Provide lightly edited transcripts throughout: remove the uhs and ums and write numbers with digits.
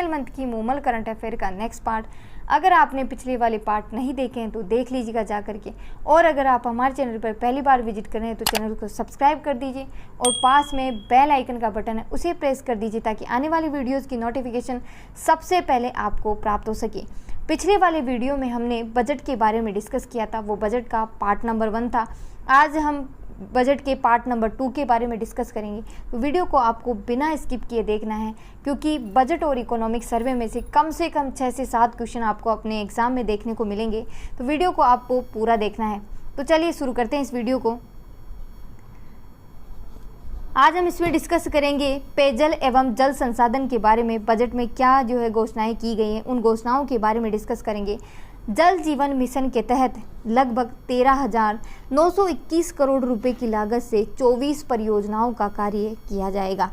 April month की Moomal current affair का next part. अगर आपने पिछले वाले पार्ट नहीं देखे हैं तो देख लीजिएगा जा करके, और अगर आप हमारे चैनल पर पहली बार विजिट कर रहे हैं तो चैनल को सब्सक्राइब कर दीजिए और पास में बेल आइकन का बटन है उसे प्रेस कर दीजिए ताकि आने वाली वीडियोज़ की नोटिफिकेशन सबसे पहले आपको प्राप्त हो सके। पिछले वाले वीडियो में हमने बजट के बारे में डिस्कस किया था, वो बजट का पार्ट नंबर 1 था। आज हम बजट के पार्ट नंबर 2 के बारे में डिस्कस करेंगे। तो वीडियो को आपको बिना स्किप किए देखना है, क्योंकि बजट और इकोनॉमिक सर्वे में से कम 6 से 7 क्वेश्चन आपको अपने एग्जाम में देखने को मिलेंगे। तो वीडियो को आपको पूरा देखना है। तो चलिए शुरू करते हैं इस वीडियो को। आज हम इसमें डिस्कस करेंगे पेयजल एवं जल संसाधन के बारे में। बजट में क्या घोषणाएं की गई हैं, उन घोषणाओं के बारे में डिस्कस करेंगे। जल जीवन मिशन के तहत लगभग 13,921 करोड़ रुपए की लागत से 24 परियोजनाओं का कार्य किया जाएगा।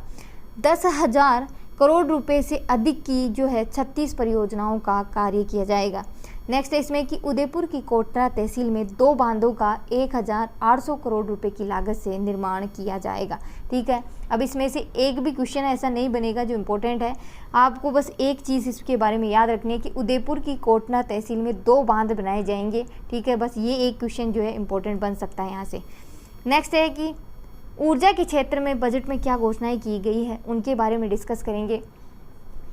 10,000 करोड़ रुपए से अधिक की 36 परियोजनाओं का कार्य किया जाएगा। नेक्स्ट है इसमें कि उदयपुर की कोटरा तहसील में 2 बांधों का 1,800 करोड़ रुपए की लागत से निर्माण किया जाएगा। ठीक है, अब इसमें से एक भी क्वेश्चन ऐसा नहीं बनेगा जो इम्पोर्टेंट है। आपको बस एक चीज़ इसके बारे में याद रखनी है कि उदयपुर की कोटरा तहसील में 2 बांध बनाए जाएंगे। ठीक है, बस ये एक क्वेश्चन इम्पोर्टेंट बन सकता है यहाँ से। नेक्स्ट है कि ऊर्जा के क्षेत्र में बजट में क्या घोषणाएँ की गई है, उनके बारे में डिस्कस करेंगे।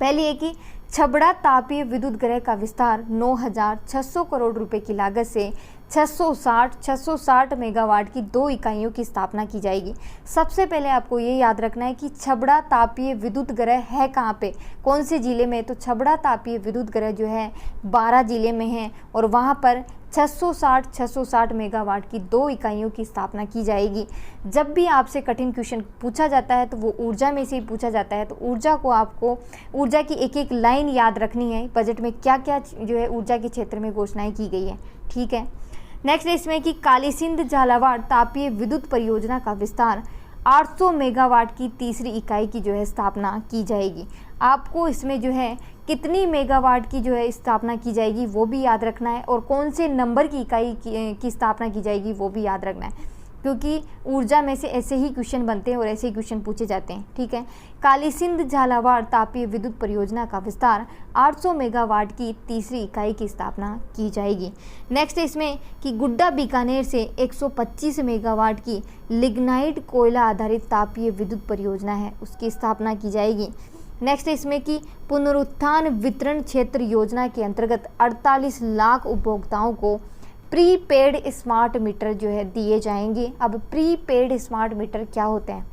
पहली है कि छबड़ा तापीय विद्युत गृह का विस्तार 9,600 करोड़ रुपए की लागत से 660 मेगावाट की 2 इकाइयों की स्थापना की जाएगी। सबसे पहले आपको ये याद रखना है कि छबड़ा तापीय विद्युत गृह है कहाँ पे, कौन से ज़िले में। तो छबड़ा तापीय विद्युत गृह 12 ज़िले में है और वहाँ पर 660 मेगावाट की 2 इकाइयों की स्थापना की जाएगी। जब भी आपसे कठिन क्वेश्चन पूछा जाता है तो वो ऊर्जा में से ही पूछा जाता है, तो ऊर्जा को आपको ऊर्जा की एक एक लाइन याद रखनी है। बजट में क्या क्या ऊर्जा के क्षेत्र में घोषणाएं की गई है। ठीक है, नेक्स्ट है इसमें कि कालीसिंध झालावाड़ तापीय विद्युत परियोजना का विस्तार 800 मेगावाट की तीसरी इकाई की स्थापना की जाएगी। आपको इसमें कितनी मेगावाट की स्थापना की जाएगी वो भी याद रखना है, और कौन से नंबर की इकाई की स्थापना की जाएगी वो भी याद रखना है, क्योंकि ऊर्जा में से ऐसे ही क्वेश्चन बनते हैं और ऐसे ही क्वेश्चन पूछे जाते हैं। ठीक है, कालीसिंध झालावाड़ तापीय विद्युत परियोजना का विस्तार 800 मेगावाट की तीसरी इकाई की स्थापना की जाएगी। नेक्स्ट है इसमें कि गुड्डा बीकानेर से 125 मेगावाट की लिग्नाइट कोयला आधारित तापीय विद्युत परियोजना है, उसकी स्थापना की जाएगी। नेक्स्ट है इसमें कि पुनरुत्थान वितरण क्षेत्र योजना के अंतर्गत 48 लाख उपभोक्ताओं को प्रीपेड स्मार्ट मीटर दिए जाएंगे। अब प्रीपेड स्मार्ट मीटर क्या होते हैं?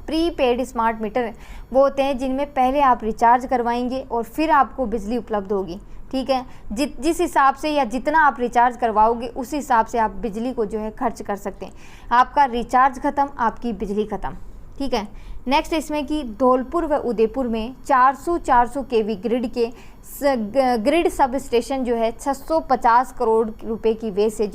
प्रीपेड स्मार्ट मीटर वो होते हैं जिनमें पहले आप रिचार्ज करवाएंगे और फिर आपको बिजली उपलब्ध होगी। ठीक है, जिस हिसाब से या जितना आप रिचार्ज करवाओगे उस हिसाब से आप बिजली को खर्च कर सकते हैं। आपका रिचार्ज खत्म, आपकी बिजली खत्म। ठीक है, नेक्स्ट इसमें कि धौलपुर व उदयपुर में 400 केवी ग्रिड सब स्टेशन 650 करोड़ रुपए की व्यय से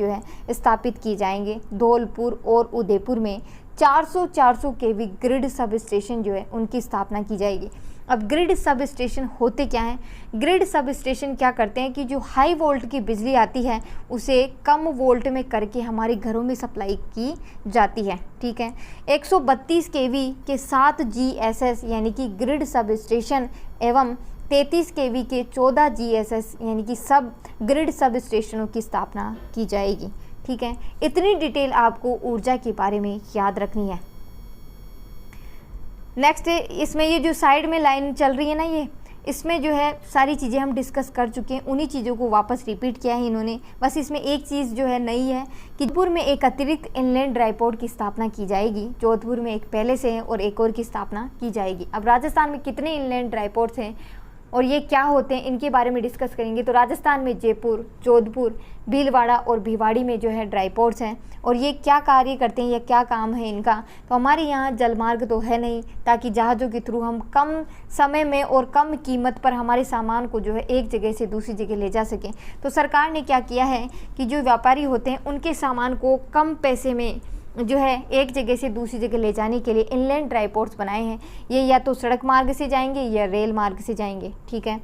स्थापित किए जाएंगे। धौलपुर और उदयपुर में 400 केवी ग्रिड सब स्टेशन उनकी स्थापना की जाएगी। अब ग्रिड सब स्टेशन होते क्या हैं? ग्रिड सब स्टेशन क्या करते हैं कि जो हाई वोल्ट की बिजली आती है उसे कम वोल्ट में करके हमारे घरों में सप्लाई की जाती है। ठीक है, 132 केवी के 7 GSS यानी कि ग्रिड सब स्टेशन एवं 33 केवी के 14 GSS यानी कि सब ग्रिड सब स्टेशनों की स्थापना की जाएगी। ठीक है, इतनी डिटेल आपको ऊर्जा के बारे में याद रखनी है। नेक्स्ट है इसमें ये जो साइड में लाइन चल रही है ना, ये इसमें सारी चीज़ें हम डिस्कस कर चुके हैं, उन्हीं चीज़ों को वापस रिपीट किया है इन्होंने। बस इसमें एक चीज़ नई है कि जोधपुर में एक अतिरिक्त इनलैंड ड्राईपोर्ट की स्थापना की जाएगी। जोधपुर में एक पहले से है और एक और की स्थापना की जाएगी। अब राजस्थान में कितने इनलैंड ड्राईपोर्ट्स हैं और ये क्या होते हैं इनके बारे में डिस्कस करेंगे। तो राजस्थान में जयपुर, जोधपुर, भीलवाड़ा और भिवाड़ी में ड्राईपोर्ट्स हैं और ये क्या कार्य करते हैं या क्या काम है इनका। तो हमारे यहाँ जलमार्ग तो है नहीं, ताकि जहाज़ों के थ्रू हम कम समय में और कम कीमत पर हमारे सामान को एक जगह से दूसरी जगह ले जा सकें। तो सरकार ने क्या किया है कि जो व्यापारी होते हैं उनके सामान को कम पैसे में एक जगह से दूसरी जगह ले जाने के लिए इनलैंड ड्राईपोर्ट्स बनाए हैं। ये या तो सड़क मार्ग से जाएंगे या रेल मार्ग से जाएंगे। ठीक है,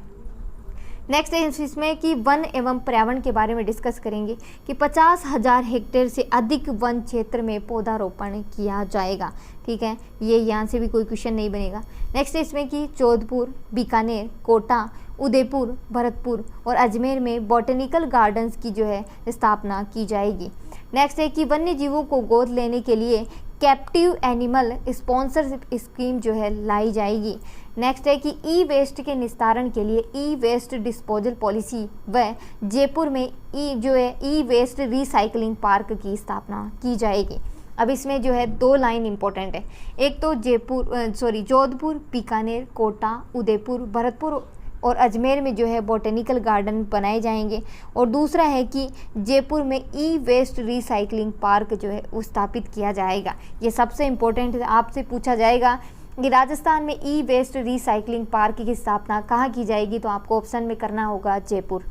नेक्स्ट है इसमें कि वन एवं पर्यावरण के बारे में डिस्कस करेंगे कि 50,000 हेक्टेयर से अधिक वन क्षेत्र में पौधारोपण किया जाएगा। ठीक है, ये यहाँ से भी कोई क्वेश्चन नहीं बनेगा। नेक्स्ट है इसमें कि जोधपुर, बीकानेर, कोटा, उदयपुर, भरतपुर और अजमेर में बॉटनिकल गार्डन्स की जो है स्थापना की जाएगी। नेक्स्ट है कि वन्य जीवों को गोद लेने के लिए कैप्टिव एनिमल स्पॉन्सरशिप स्कीम जो है लाई जाएगी। नेक्स्ट है कि ई वेस्ट के निस्तारण के लिए ई वेस्ट डिस्पोजल पॉलिसी व जयपुर में ई वेस्ट रिसाइकलिंग पार्क की स्थापना की जाएगी। अब इसमें जो है 2 लाइन इंपॉर्टेंट है, एक तो जोधपुर, बीकानेर, कोटा, उदयपुर, भरतपुर और अजमेर में जो है बॉटनिकल गार्डन बनाए जाएंगे, और दूसरा है कि जयपुर में ई वेस्ट रिसाइकलिंग पार्क जो है वो स्थापित किया जाएगा। ये सबसे इम्पोर्टेंट है, आपसे पूछा जाएगा कि राजस्थान में ई वेस्ट रिसाइकलिंग पार्क की स्थापना कहाँ की जाएगी, तो आपको ऑप्शन में करना होगा जयपुर।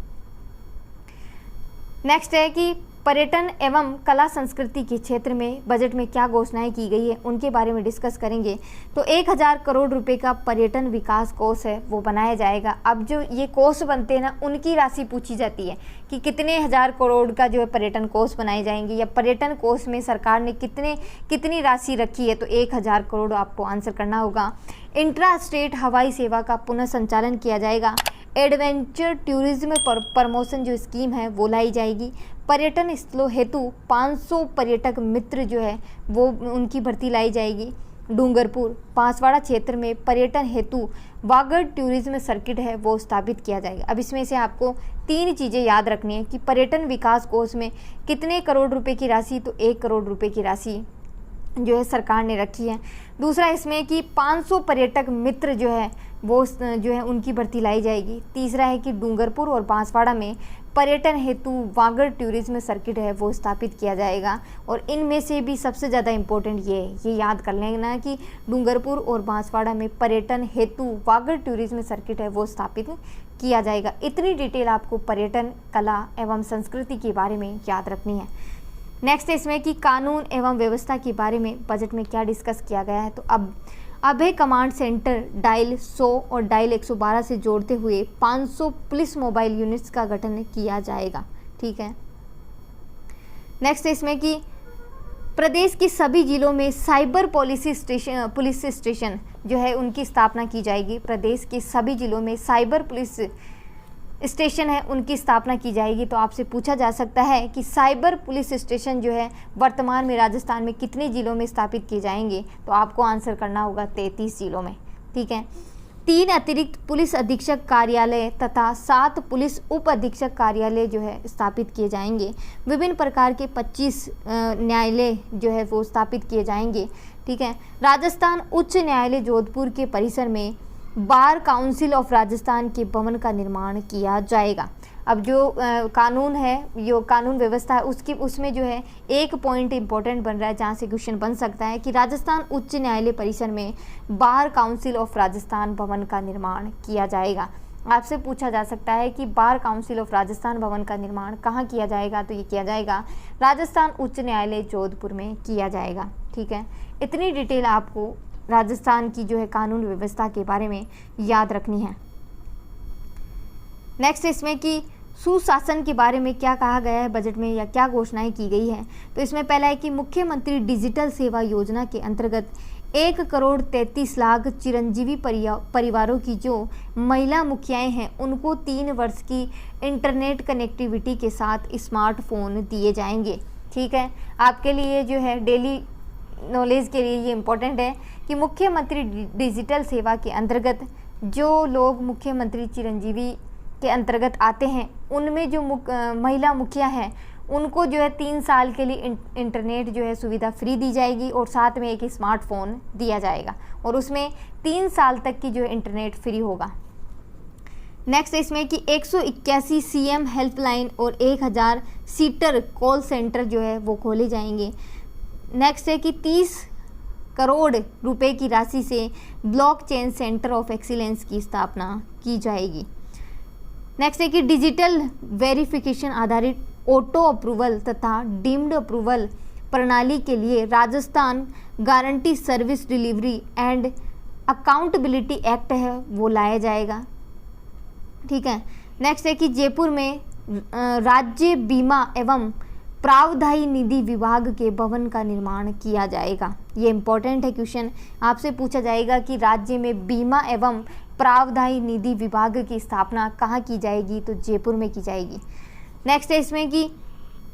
नेक्स्ट है कि पर्यटन एवं कला संस्कृति के क्षेत्र में बजट में क्या घोषणाएं की गई है, उनके बारे में डिस्कस करेंगे। तो 1000 करोड़ रुपए का पर्यटन विकास कोष है वो बनाया जाएगा। अब जो ये कोष बनते हैं ना, उनकी राशि पूछी जाती है कि कितने हज़ार करोड़ का जो है पर्यटन कोष बनाए जाएंगे, या पर्यटन कोष में सरकार ने कितनी राशि रखी है, तो 1000 करोड़ आपको आंसर करना होगा। इंट्रा स्टेट हवाई सेवा का पुनः संचालन किया जाएगा। एडवेंचर टूरिज्म प्रमोशन जो स्कीम है वो लाई जाएगी। पर्यटन स्थलों हेतु 500 पर्यटक मित्र जो है वो उनकी भर्ती लाई जाएगी। डूंगरपुर, बांसवाड़ा क्षेत्र में पर्यटन हेतु वागड़ टूरिज्म सर्किट है वो स्थापित किया जाएगा। अब इसमें से आपको 3 चीज़ें याद रखनी है कि पर्यटन विकास कोष में कितने करोड़ रुपए की राशि, तो 1 करोड़ रुपए की राशि जो है सरकार ने रखी है। दूसरा इसमें कि 500 पर्यटक मित्र जो है वो जो है उनकी भर्ती लाई जाएगी। तीसरा है कि डूंगरपुर और बांसवाड़ा में पर्यटन हेतु वागड़ टूरिज्म सर्किट है वो स्थापित किया जाएगा। और इनमें से भी सबसे ज़्यादा इम्पोर्टेंट ये याद कर लेना कि डूंगरपुर और बांसवाड़ा में पर्यटन हेतु वागड़ टूरिज्म सर्किट है वो स्थापित किया जाएगा। इतनी डिटेल आपको पर्यटन, कला एवं संस्कृति के बारे में याद रखनी है। नेक्स्ट इसमें कि कानून एवं व्यवस्था के बारे में बजट में क्या डिस्कस किया गया है, तो अब अभय कमांड सेंटर डायल 100 और डायल 112 से जोड़ते हुए 500 पुलिस मोबाइल यूनिट्स का गठन किया जाएगा। ठीक है। नेक्स्ट इसमें कि प्रदेश के सभी जिलों में साइबर पुलिस स्टेशन जो है उनकी स्थापना की जाएगी। प्रदेश के सभी जिलों में साइबर पुलिस स्टेशन है उनकी स्थापना की जाएगी। तो आपसे पूछा जा सकता है कि साइबर पुलिस स्टेशन जो है वर्तमान में राजस्थान में कितने जिलों में स्थापित किए जाएंगे, तो आपको आंसर करना होगा 33 जिलों में। ठीक है। 3 अतिरिक्त पुलिस अधीक्षक कार्यालय तथा 7 पुलिस उप अधीक्षक कार्यालय जो है स्थापित किए जाएंगे। विभिन्न प्रकार के 25 न्यायालय जो है वो स्थापित किए जाएंगे। ठीक है। राजस्थान उच्च न्यायालय जोधपुर के परिसर में बार काउंसिल ऑफ राजस्थान के भवन का निर्माण किया जाएगा। अब जो कानून है, जो कानून व्यवस्था है उसमें जो है एक पॉइंट इंपॉर्टेंट बन रहा है जहाँ से क्वेश्चन बन सकता है कि राजस्थान उच्च न्यायालय परिसर में बार काउंसिल ऑफ राजस्थान भवन का निर्माण किया जाएगा। आपसे पूछा जा सकता है कि बार काउंसिल ऑफ राजस्थान भवन का निर्माण कहाँ किया जाएगा, तो ये किया जाएगा राजस्थान उच्च न्यायालय जोधपुर में किया जाएगा। ठीक है। इतनी डिटेल आपको राजस्थान की जो है कानून व्यवस्था के बारे में याद रखनी है। नेक्स्ट इसमें कि सुशासन के बारे में क्या कहा गया है बजट में, या क्या घोषणाएं की गई है, तो इसमें पहला है कि मुख्यमंत्री डिजिटल सेवा योजना के अंतर्गत 1,33,00,000 चिरंजीवी परिवारों की जो महिला मुखियाएं हैं उनको 3 वर्ष की इंटरनेट कनेक्टिविटी के साथ स्मार्टफोन दिए जाएंगे। ठीक है। आपके लिए जो है डेली नॉलेज के लिए ये इम्पोर्टेंट है कि मुख्यमंत्री डिजिटल सेवा के अंतर्गत जो लोग मुख्यमंत्री चिरंजीवी के अंतर्गत आते हैं उनमें जो महिला मुखिया हैं उनको जो है 3 साल के लिए इंटरनेट जो है सुविधा फ्री दी जाएगी और साथ में एक स्मार्टफोन दिया जाएगा और उसमें 3 साल तक की जो है इंटरनेट फ्री होगा। नेक्स्ट इसमें कि 181 CM हेल्पलाइन और 1000 सीटर कॉल सेंटर जो है वो खोले जाएंगे। नेक्स्ट है कि 30 करोड़ रुपए की राशि से ब्लॉकचेन सेंटर ऑफ एक्सीलेंस की स्थापना की जाएगी। नेक्स्ट है कि डिजिटल वेरिफिकेशन आधारित ऑटो अप्रूवल तथा डीम्ड अप्रूवल प्रणाली के लिए Rajasthan guarantee service delivery and accountability act है वो लाया जाएगा। ठीक है। नेक्स्ट है कि जयपुर में राज्य बीमा एवं प्रावधायी निधि विभाग के भवन का निर्माण किया जाएगा। ये इंपॉर्टेंट है क्वेश्चन, आपसे पूछा जाएगा कि राज्य में बीमा एवं प्रावधायी निधि विभाग की स्थापना कहाँ की जाएगी, तो जयपुर में की जाएगी। नेक्स्ट है इसमें कि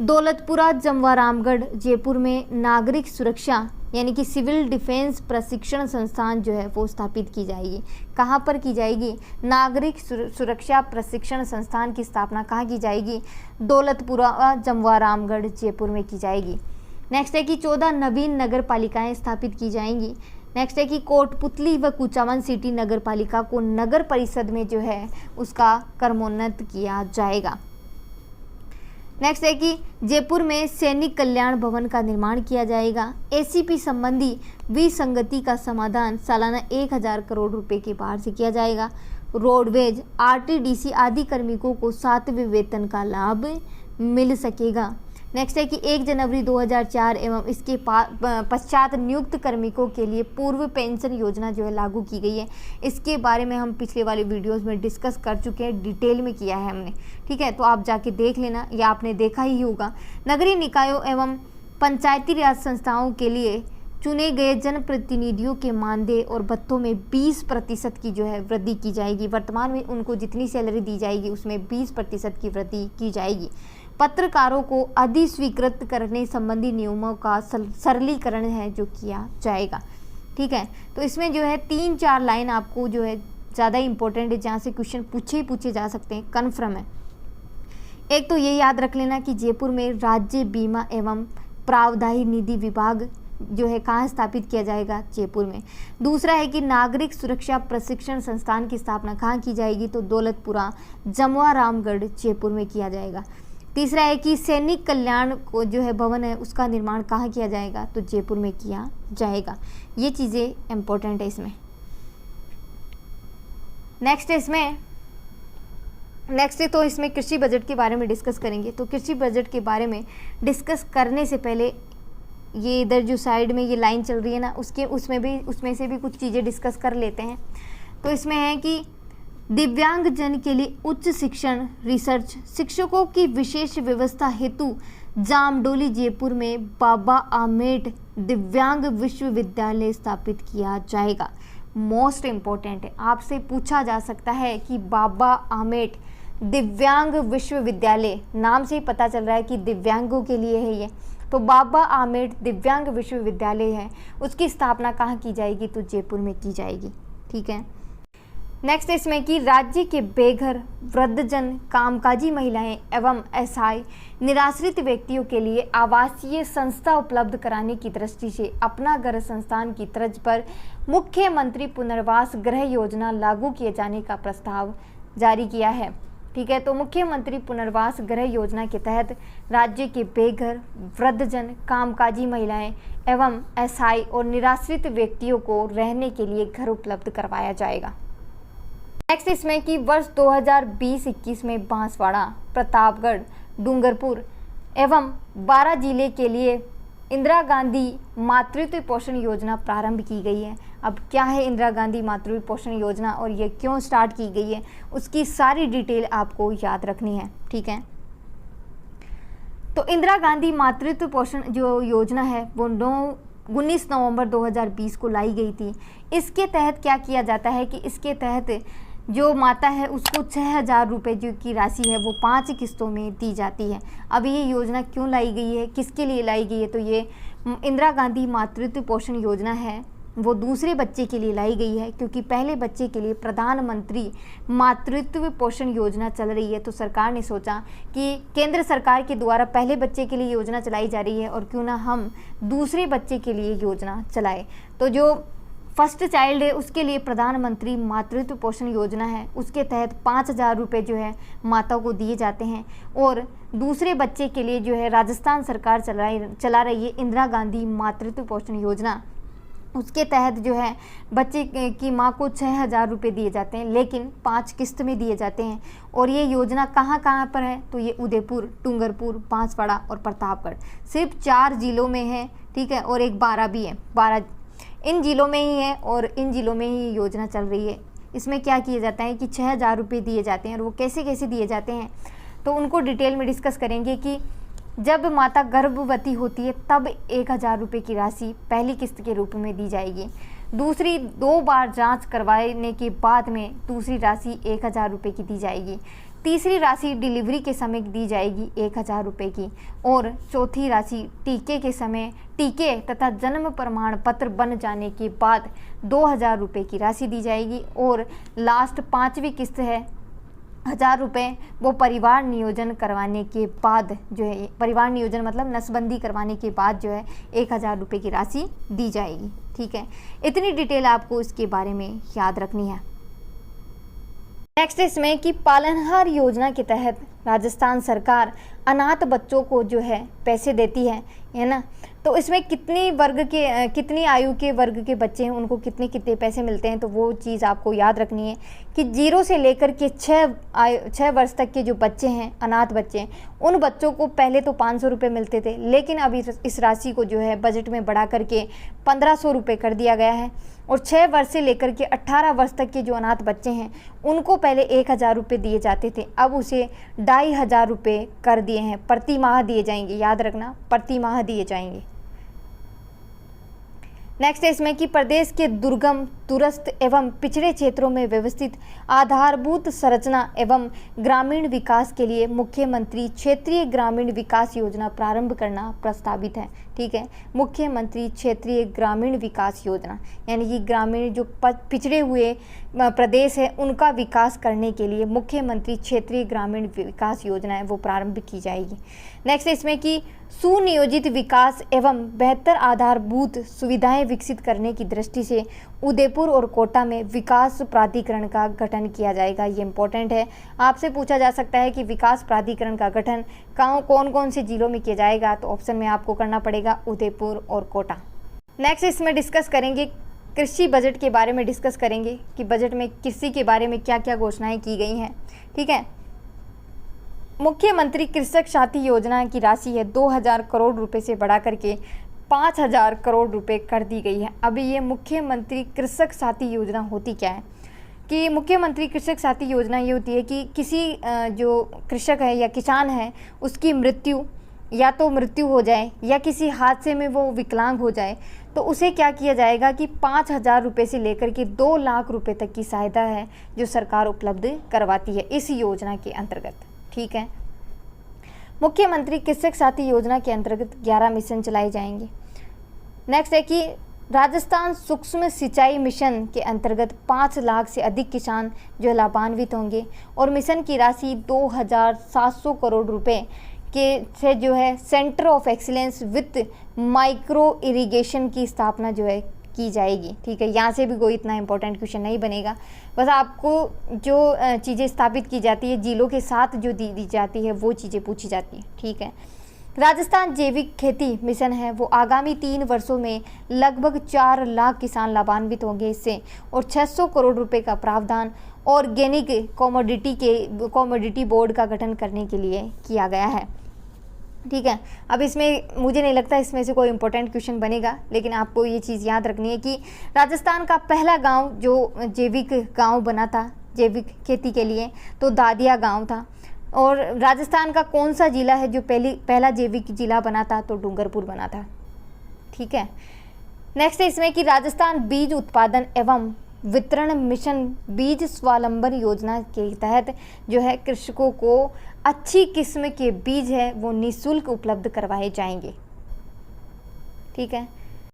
दौलतपुरा जमवारामगढ़ जयपुर में नागरिक सुरक्षा यानी कि सिविल डिफेंस प्रशिक्षण संस्थान जो है वो स्थापित की जाएगी। कहाँ पर की जाएगी? नागरिक सुरक्षा प्रशिक्षण संस्थान की स्थापना कहाँ की जाएगी? दौलतपुरा जमवारामगढ़ जयपुर में की जाएगी। नेक्स्ट है कि 14 नवीन नगर पालिकाएँ स्थापित की जाएंगी। नेक्स्ट है कि कोटपुतली व कुचामन सिटी नगर पालिका को नगर परिषद में जो है उसका क्रमोन्नत किया जाएगा। नेक्स्ट है कि जयपुर में सैनिक कल्याण भवन का निर्माण किया जाएगा। एसीपी संबंधी विसंगति का समाधान सालाना 1000 करोड़ रुपए के बाहर से किया जाएगा। रोडवेज, आरटीडीसी आदि कार्मिकों को 7वें वेतन का लाभ मिल सकेगा। नेक्स्ट है कि 1 जनवरी 2004 एवं इसके पश्चात नियुक्त कार्मिकों के लिए पूर्व पेंशन योजना जो है लागू की गई है। इसके बारे में हम पिछले वाले वीडियोस में डिस्कस कर चुके हैं, डिटेल में किया है हमने, ठीक है, तो आप जाके देख लेना या आपने देखा ही होगा। नगरीय निकायों एवं पंचायती राज संस्थाओं के लिए चुने गए जनप्रतिनिधियों के मानदेय और भत्तों में 20% की जो है वृद्धि की जाएगी। वर्तमान में उनको जितनी सैलरी दी जाएगी उसमें 20% की वृद्धि की जाएगी। पत्रकारों को अधिस्वीकृत करने संबंधी नियमों का सरलीकरण है जो किया जाएगा। ठीक है, तो इसमें जो है 3-4 लाइन आपको जो है ज़्यादा इंपॉर्टेंट है, जहाँ से क्वेश्चन पूछे जा सकते हैं, कन्फर्म है। एक तो ये याद रख लेना कि जयपुर में राज्य बीमा एवं प्रावधायी निधि विभाग जो है कहाँ स्थापित किया जाएगा? जयपुर में। दूसरा है कि नागरिक सुरक्षा प्रशिक्षण संस्थान की स्थापना कहाँ की जाएगी? तो दौलतपुरा जमवारामगढ़ जयपुर में किया जाएगा। तीसरा है कि सैनिक कल्याण को जो है भवन है उसका निर्माण कहाँ किया जाएगा? तो जयपुर में किया जाएगा। ये चीज़ें इम्पोर्टेंट है इसमें। नेक्स्ट है तो इसमें कृषि बजट के बारे में डिस्कस करेंगे। तो कृषि बजट के बारे में डिस्कस करने से पहले ये इधर जो साइड में ये लाइन चल रही है ना, उसमें से भी कुछ चीज़ें डिस्कस कर लेते हैं। तो इसमें है कि दिव्यांग जन के लिए उच्च शिक्षण रिसर्च शिक्षकों की विशेष व्यवस्था हेतु जामडोली जयपुर में बाबा आमेट दिव्यांग विश्वविद्यालय स्थापित किया जाएगा। मोस्ट इम्पोर्टेंट है, आपसे पूछा जा सकता है कि बाबा आमेट दिव्यांग विश्वविद्यालय, नाम से ही पता चल रहा है कि दिव्यांगों के लिए है ये। तो बाबा आमेट दिव्यांग विश्वविद्यालय है, उसकी स्थापना कहाँ की जाएगी? तो जयपुर में की जाएगी। ठीक है, नेक्स्ट इसमें कि राज्य के बेघर वृद्धजन, कामकाजी महिलाएं एवं असहाय निराश्रित व्यक्तियों के लिए आवासीय संस्था उपलब्ध कराने की दृष्टि से अपना घर संस्थान की तर्ज पर मुख्यमंत्री पुनर्वास गृह योजना लागू किए जाने का प्रस्ताव जारी किया है। ठीक है, तो मुख्यमंत्री पुनर्वास गृह योजना के तहत राज्य के बेघर वृद्धजन, कामकाजी महिलाएं एवं असहाय और निराश्रित व्यक्तियों को रहने के लिए घर उपलब्ध करवाया जाएगा। नेक्स्ट इसमें कि वर्ष 2020-21 में बांसवाड़ा, प्रतापगढ़, डूंगरपुर एवं 12 जिले के लिए इंदिरा गांधी मातृत्व पोषण योजना प्रारंभ की गई है। अब क्या है इंदिरा गांधी मातृत्व पोषण योजना और ये क्यों स्टार्ट की गई है, उसकी सारी डिटेल आपको याद रखनी है। ठीक है, तो इंदिरा गांधी मातृत्व पोषण जो योजना है वो 19 नवंबर 2020 को लाई गई थी। इसके तहत क्या किया जाता है कि इसके तहत जो माता है उसको 6000 रुपये जो की राशि है वो 5 किस्तों में दी जाती है। अब ये योजना क्यों लाई गई है, किसके लिए लाई गई है? तो ये इंदिरा गांधी मातृत्व पोषण योजना है वो दूसरे बच्चे के लिए लाई गई है, क्योंकि पहले बच्चे के लिए प्रधानमंत्री मातृत्व पोषण योजना चल रही है। तो सरकार ने सोचा कि केंद्र सरकार के द्वारा पहले बच्चे के लिए योजना चलाई जा रही है और क्यों ना हम दूसरे बच्चे के लिए योजना चलाए। तो जो फर्स्ट चाइल्ड है उसके लिए प्रधानमंत्री मातृत्व पोषण योजना है, उसके तहत 5000 रुपये जो है माता को दिए जाते हैं। और दूसरे बच्चे के लिए जो है राजस्थान सरकार चला रही है इंदिरा गांधी मातृत्व पोषण योजना, उसके तहत जो है बच्चे की माँ को 6000 रुपये दिए जाते हैं, लेकिन 5 किस्त में दिए जाते हैं। और ये योजना कहाँ कहाँ पर है? तो ये उदयपुर, डूंगरपुर, बांसवाड़ा और प्रतापगढ़, सिर्फ 4 जिलों में है। ठीक है, और एक 12 भी है, 12 इन जिलों में ही है और इन जिलों में ही योजना चल रही है। इसमें क्या किया जाता है कि 6,000 रुपये दिए जाते हैं, और वो कैसे कैसे दिए जाते हैं तो उनको डिटेल में डिस्कस करेंगे। कि जब माता गर्भवती होती है तब 1,000 रुपये की राशि पहली किस्त के रूप में दी जाएगी। दूसरी 2 बार जांच करवाने के बाद में दूसरी राशि 1,000 रुपये की दी जाएगी। तीसरी राशि डिलीवरी के समय दी जाएगी 1,000 रुपये की, और चौथी राशि टीके के समय टीके तथा जन्म प्रमाण पत्र बन जाने के बाद 2,000 रुपये की राशि दी जाएगी। और लास्ट 5वीं किस्त है 1,000 रुपये, वो परिवार नियोजन करवाने के बाद जो है, परिवार नियोजन मतलब नसबंदी करवाने के बाद जो है 1,000 रुपये की राशि दी जाएगी। ठीक है, इतनी डिटेल आपको इसके बारे में याद रखनी है। नेक्स्ट इसमें कि पालनहार योजना के तहत राजस्थान सरकार अनाथ बच्चों को जो है पैसे देती है ना। तो इसमें कितनी आयु के वर्ग के बच्चे हैं उनको कितने कितने पैसे मिलते हैं, तो वो चीज़ आपको याद रखनी है कि 0 से लेकर के 6 वर्ष तक के जो बच्चे हैं, अनाथ बच्चे हैं, उन बच्चों को पहले तो 500 रुपये मिलते थे, लेकिन अब इस राशि को जो है बजट में बढ़ा करके 1,500 रुपये कर दिया गया है। और 6 वर्ष से लेकर के 18 वर्ष तक के जो अनाथ बच्चे हैं उनको पहले 1,000 रुपये दिए जाते थे, अब उसे 2,500 रुपये कर दिए हैं। प्रति माह दिए जाएंगे, याद रखना, प्रति माह दिए जाएंगे। नेक्स्ट है इसमें कि प्रदेश के दुर्गम, दूरस्थ एवं पिछड़े क्षेत्रों में व्यवस्थित आधारभूत संरचना एवं ग्रामीण विकास के लिए मुख्यमंत्री क्षेत्रीय ग्रामीण विकास योजना प्रारंभ करना प्रस्तावित है। ठीक है, मुख्यमंत्री क्षेत्रीय ग्रामीण विकास योजना, यानी कि ग्रामीण जो पिछड़े हुए प्रदेश है उनका विकास करने के लिए मुख्यमंत्री क्षेत्रीय ग्रामीण विकास योजना है वो प्रारंभ की जाएगी। नेक्स्ट इसमें कि सुनियोजित विकास एवं बेहतर आधारभूत सुविधाएं विकसित करने की दृष्टि से उदयपुर और कोटा में विकास प्राधिकरण का गठन किया जाएगा। ये इंपॉर्टेंट है, आपसे पूछा जा सकता है कि विकास प्राधिकरण का गठन कौन कौन से जिलों में किया जाएगा, तो ऑप्शन में आपको करना पड़ेगा उदयपुर और कोटा। नेक्स्ट इसमें डिस्कस करेंगे कृषि बजट के बारे में, डिस्कस करेंगे कि बजट में कृषि के बारे में क्या क्या घोषणाएं की गई हैं। ठीक है, मुख्यमंत्री कृषक साथी योजना की राशि है 2,000 करोड़ रुपए से बढ़ा करके 5,000 करोड़ रुपए कर दी गई है। अभी ये मुख्यमंत्री कृषक साथी योजना होती क्या है कि मुख्यमंत्री कृषक साथी योजना ये होती है कि किसी जो कृषक है या किसान है उसकी मृत्यु हो जाए या किसी हादसे में वो विकलांग हो जाए, तो उसे क्या किया जाएगा कि 5,000 रुपये से लेकर के 2 लाख रुपए तक की सहायता है जो सरकार उपलब्ध करवाती है इस योजना के अंतर्गत। ठीक है, मुख्यमंत्री कृषक साथी योजना के अंतर्गत 11 मिशन चलाए जाएंगे। नेक्स्ट है कि राजस्थान सूक्ष्म सिंचाई मिशन के अंतर्गत 5 लाख से अधिक किसान जो लाभान्वित होंगे, और मिशन की राशि 2,700 करोड़ रुपए के से जो है centre of excellence with micro irrigation की स्थापना जो है की जाएगी। ठीक है, यहाँ से भी कोई इतना इंपॉर्टेंट क्वेश्चन नहीं बनेगा, बस आपको जो चीज़ें स्थापित की जाती है जिलों के साथ जो दी जाती है वो चीज़ें पूछी जाती है। ठीक है, राजस्थान जैविक खेती मिशन है वो आगामी 3 वर्षों में लगभग 4 लाख किसान लाभान्वित होंगे इससे, और 600 करोड़ रुपए का प्रावधान ऑर्गेनिक कॉमोडिटी बोर्ड का गठन करने के लिए किया गया है। ठीक है, अब इसमें मुझे नहीं लगता इसमें से कोई इंपॉर्टेंट क्वेश्चन बनेगा, लेकिन आपको ये चीज़ याद रखनी है कि राजस्थान का पहला गांव जो जैविक गांव बना था जैविक खेती के लिए तो दादिया गांव था, और राजस्थान का कौन सा जिला है जो पहला जैविक जिला बना था, तो डूंगरपुर बना था। ठीक है, नेक्स्ट है इसमें कि राजस्थान बीज उत्पादन एवं वितरण मिशन बीज स्वावलंबन योजना के तहत जो है कृषकों को अच्छी किस्म के बीज है वो निःशुल्क उपलब्ध करवाए जाएंगे। ठीक है,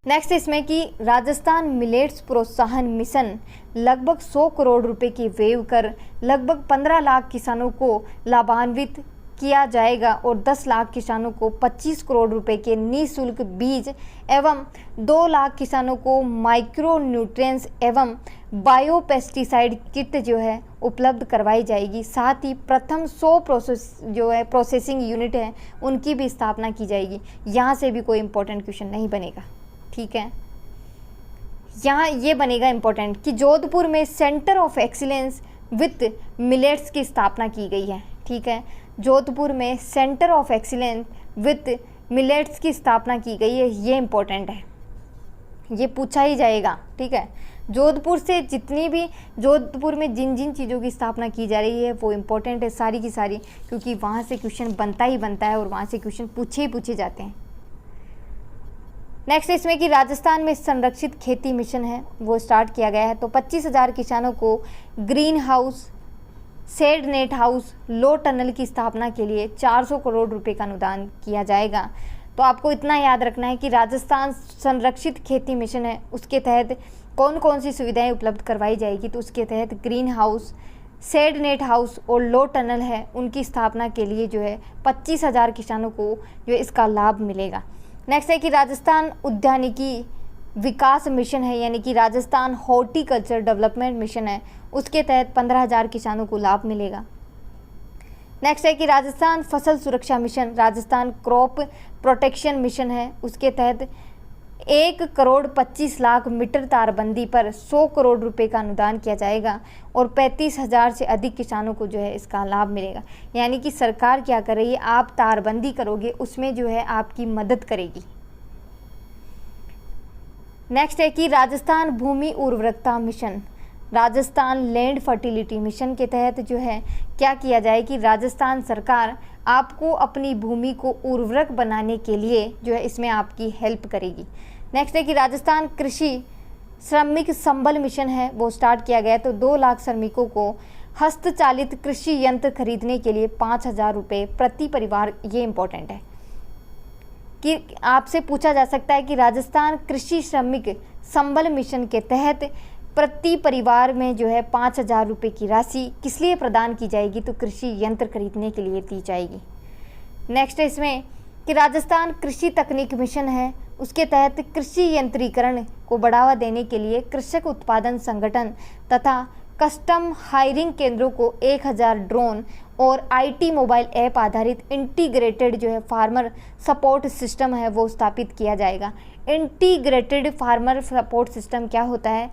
नेक्स्ट इसमें कि राजस्थान मिलेट्स प्रोत्साहन मिशन लगभग 100 करोड़ रुपए की वेव कर लगभग 15 लाख किसानों को लाभान्वित किया जाएगा, और 10 लाख किसानों को 25 करोड़ रुपए के निःशुल्क बीज एवं 2 लाख किसानों को माइक्रो न्यूट्रिएंट्स एवं बायो पेस्टिसाइड किट जो है उपलब्ध करवाई जाएगी। साथ ही प्रथम 100 प्रोसेसिंग यूनिट है उनकी भी स्थापना की जाएगी। यहाँ से भी कोई इंपॉर्टेंट क्वेश्चन नहीं बनेगा। ठीक है, यहाँ ये बनेगा इंपॉर्टेंट कि जोधपुर में centre of excellence with millets की स्थापना की गई है। ठीक है, जोधपुर में centre of excellence with millets की स्थापना की गई है, ये इंपॉर्टेंट है, ये पूछा ही जाएगा। ठीक है, जोधपुर से जितनी भी जोधपुर में जिन जिन चीज़ों की स्थापना की जा रही है वो इम्पोर्टेंट है सारी की सारी, क्योंकि वहाँ से क्वेश्चन बनता ही बनता है और वहाँ से क्वेश्चन पूछे ही पूछे जाते हैं। नेक्स्ट इसमें कि राजस्थान में संरक्षित खेती मिशन है वो स्टार्ट किया गया है। तो 25,000 किसानों को greenhouse, shade net house, low tunnel की स्थापना के लिए 400 करोड़ रुपए का अनुदान किया जाएगा। तो आपको इतना याद रखना है कि राजस्थान संरक्षित खेती मिशन है, उसके तहत कौन कौन सी सुविधाएं उपलब्ध करवाई जाएगी। तो उसके तहत greenhouse, shade net house और लो टनल है, उनकी स्थापना के लिए जो है 25,000 किसानों को जो है इसका लाभ मिलेगा। नेक्स्ट है कि राजस्थान उद्यानिकी विकास मिशन है, यानी कि राजस्थान हॉर्टिकल्चर डेवलपमेंट मिशन है, उसके तहत 15,000 किसानों को लाभ मिलेगा। नेक्स्ट है कि राजस्थान फसल सुरक्षा mission, Rajasthan crop protection mission है, उसके तहत 1,25,00,000 मीटर तारबंदी पर 100 करोड़ रुपए का अनुदान किया जाएगा और 35,000 से अधिक किसानों को जो है इसका लाभ मिलेगा। यानी कि सरकार क्या कर रही है, आप तारबंदी करोगे उसमें जो है आपकी मदद करेगी। नेक्स्ट है कि राजस्थान भूमि उर्वरकता mission, Rajasthan land fertility mission के तहत जो है क्या किया जाए कि राजस्थान सरकार आपको अपनी भूमि को उर्वरक बनाने के लिए जो है इसमें आपकी हेल्प करेगी। नेक्स्ट है कि राजस्थान कृषि श्रमिक संबल मिशन है वो स्टार्ट किया गया है। तो 2 लाख श्रमिकों को हस्तचालित कृषि यंत्र खरीदने के लिए 5,000 रुपये प्रति परिवार, ये इम्पोर्टेंट है कि आपसे पूछा जा सकता है कि राजस्थान कृषि श्रमिक संबल मिशन के तहत प्रति परिवार में जो है 5,000 रुपये की राशि किस लिए प्रदान की जाएगी, तो कृषि यंत्र खरीदने के लिए दी जाएगी। नेक्स्ट है इसमें कि राजस्थान कृषि तकनीक मिशन है, उसके तहत कृषि यंत्रीकरण को बढ़ावा देने के लिए कृषक उत्पादन संगठन तथा कस्टम हायरिंग केंद्रों को 1,000 ड्रोन और IT मोबाइल ऐप आधारित इंटीग्रेटेड जो है फार्मर सपोर्ट सिस्टम है वो स्थापित किया जाएगा। इंटीग्रेटेड फार्मर सपोर्ट सिस्टम क्या होता है,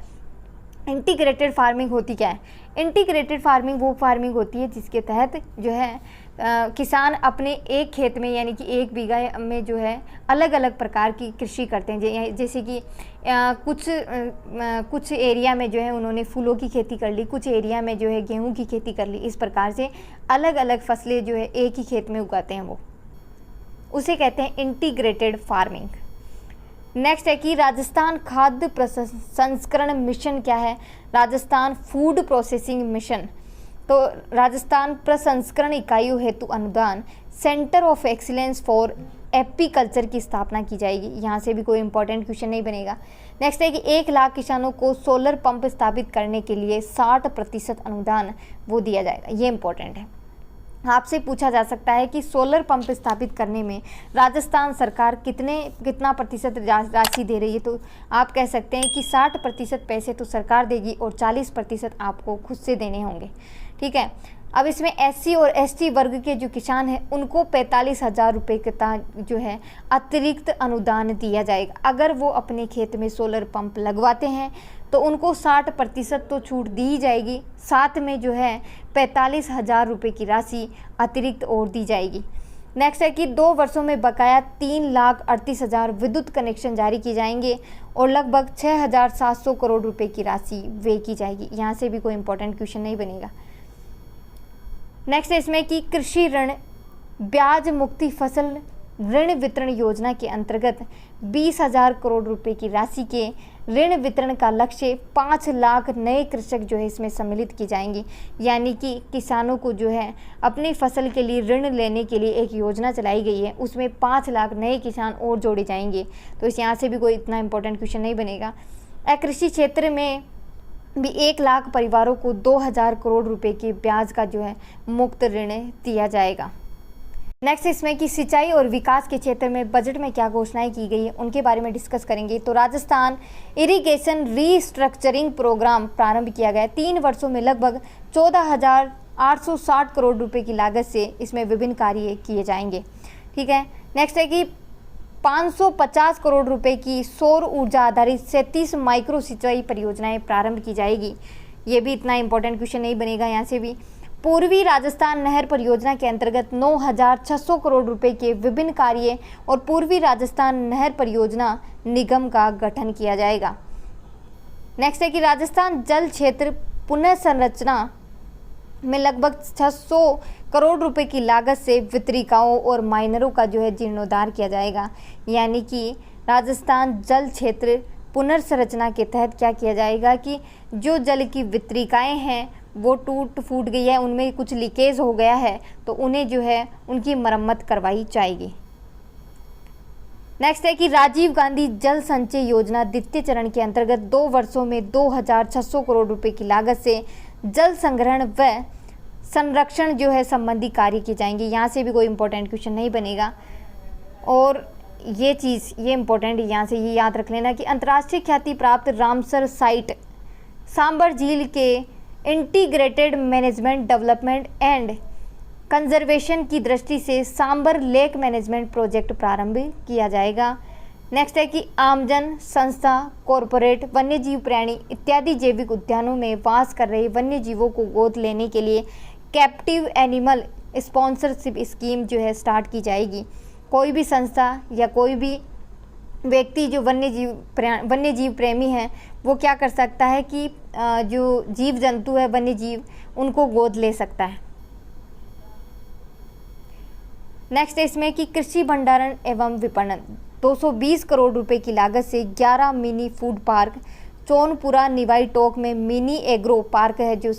इंटीग्रेटेड फार्मिंग होती क्या है, इंटीग्रेटेड फार्मिंग वो फार्मिंग होती है जिसके तहत जो है किसान अपने एक खेत में यानी कि 1 बीघा में जो है अलग अलग प्रकार की कृषि करते हैं। जैसे कि कुछ एरिया में जो है उन्होंने फूलों की खेती कर ली, कुछ एरिया में जो है गेहूं की खेती कर ली, इस प्रकार से अलग अलग फसलें जो है एक ही खेत में उगाते हैं, वो उसे कहते हैं इंटीग्रेटेड फार्मिंग। नेक्स्ट है कि राजस्थान खाद्य प्रसंस्करण मिशन क्या है, राजस्थान फूड प्रोसेसिंग मिशन। तो राजस्थान प्रसंस्करण इकाइयों हेतु अनुदान, centre of excellence for apiculture की स्थापना की जाएगी। यहाँ से भी कोई इंपॉर्टेंट क्वेश्चन नहीं बनेगा। नेक्स्ट है कि 1 लाख किसानों को सोलर पंप स्थापित करने के लिए 60% अनुदान वो दिया जाएगा, ये इंपॉर्टेंट है। आपसे पूछा जा सकता है कि सोलर पंप स्थापित करने में राजस्थान सरकार कितना प्रतिशत राशि दे रही है, तो आप कह सकते हैं कि 60% पैसे तो सरकार देगी और 40% आपको खुद से देने होंगे, ठीक है। अब इसमें SC और ST वर्ग के जो किसान हैं उनको 45,000 रुपये का जो है अतिरिक्त अनुदान दिया जाएगा। अगर वो अपने खेत में सोलर पंप लगवाते हैं तो उनको 60% तो छूट दी जाएगी, साथ में जो है 45,000 रुपये की राशि अतिरिक्त और दी जाएगी। नेक्स्ट है कि 2 वर्षों में बकाया 3,38,000 विद्युत कनेक्शन जारी किए जाएंगे और लगभग 6,700 करोड़ रुपए की राशि वे की जाएगी। यहाँ से भी कोई इंपॉर्टेंट क्वेश्चन नहीं बनेगा। नेक्स्ट है इसमें कि कृषि ऋण ब्याज मुक्ति फसल ऋण वितरण योजना के अंतर्गत 20,000 करोड़ रुपए की राशि के ऋण वितरण का लक्ष्य 5 लाख नए कृषक जो है इसमें सम्मिलित की जाएंगी। यानी कि किसानों को जो है अपनी फसल के लिए ऋण लेने के लिए एक योजना चलाई गई है, उसमें 5 लाख नए किसान और जोड़े जाएंगे। तो इस यहाँ से भी कोई इतना इंपॉर्टेंट क्वेश्चन नहीं बनेगा। कृषि क्षेत्र में भी 1 लाख परिवारों को 2,000 करोड़ रुपए के ब्याज का जो है मुक्त ऋण दिया जाएगा। नेक्स्ट इसमें कि सिंचाई और विकास के क्षेत्र में बजट में क्या घोषणाएं की गई है उनके बारे में डिस्कस करेंगे। तो राजस्थान इरिगेशन रीस्ट्रक्चरिंग प्रोग्राम प्रारंभ किया गया। 3 वर्षों में लगभग 14,860 करोड़ रुपए की लागत से इसमें विभिन्न कार्य किए जाएंगे, ठीक है। नेक्स्ट है कि 550 करोड़ रुपए की सौर ऊर्जा आधारित 37 माइक्रो सिंचाई परियोजनाएं प्रारंभ की जाएगी। ये भी इतना इंपॉर्टेंट क्वेश्चन नहीं बनेगा। यहाँ से भी पूर्वी राजस्थान नहर परियोजना के अंतर्गत 9,600 करोड़ रुपए के विभिन्न कार्य और पूर्वी राजस्थान नहर परियोजना निगम का गठन किया जाएगा। नेक्स्ट है कि राजस्थान जल क्षेत्र पुनर्संरचना में लगभग 600 करोड़ रुपए की लागत से वितरिकाओं और माइनरों का जो है जीर्णोद्धार किया जाएगा। यानी कि राजस्थान जल क्षेत्र पुनर्संरचना के तहत क्या किया जाएगा कि जो जल की वितरिकाएं हैं वो टूट फूट गई है, उनमें कुछ लीकेज हो गया है, तो उन्हें जो है उनकी मरम्मत करवाई जाएगी। नेक्स्ट है कि राजीव गांधी जल संचय योजना द्वितीय चरण के अंतर्गत 2 वर्षों में 2600 करोड़ रुपए की लागत से जल संग्रहण व संरक्षण जो है संबंधी कार्य किए जाएंगे। यहाँ से भी कोई इंपॉर्टेंट क्वेश्चन नहीं बनेगा। और ये इंपॉर्टेंट यहाँ से ये याद रख लेना कि अंतर्राष्ट्रीय ख्याति प्राप्त रामसर साइट सांबर झील के integrated management development and conservation की दृष्टि से सांबर लेक मैनेजमेंट प्रोजेक्ट प्रारंभ किया जाएगा। नेक्स्ट है कि आमजन, संस्था, कॉरपोरेट, वन्यजीव प्राणी इत्यादि जैविक उद्यानों में वास कर रहे वन्य जीवों को गोद लेने के लिए कैप्टिव एनिमल स्पॉन्सरशिप स्कीम जो है स्टार्ट की जाएगी। कोई भी संस्था या कोई भी व्यक्ति जो वन्यजीव प्रेमी है वो क्या कर सकता है कि जो जीव जंतु है वन्य जीव उनको गोद ले सकता है। नेक्स्ट इसमें कि कृषि भंडारण एवं विपणन 220 करोड़ रुपए की लागत से 11 mini food park Chaunpura Niwai टोक में मिनी एग्रो पार्क है जो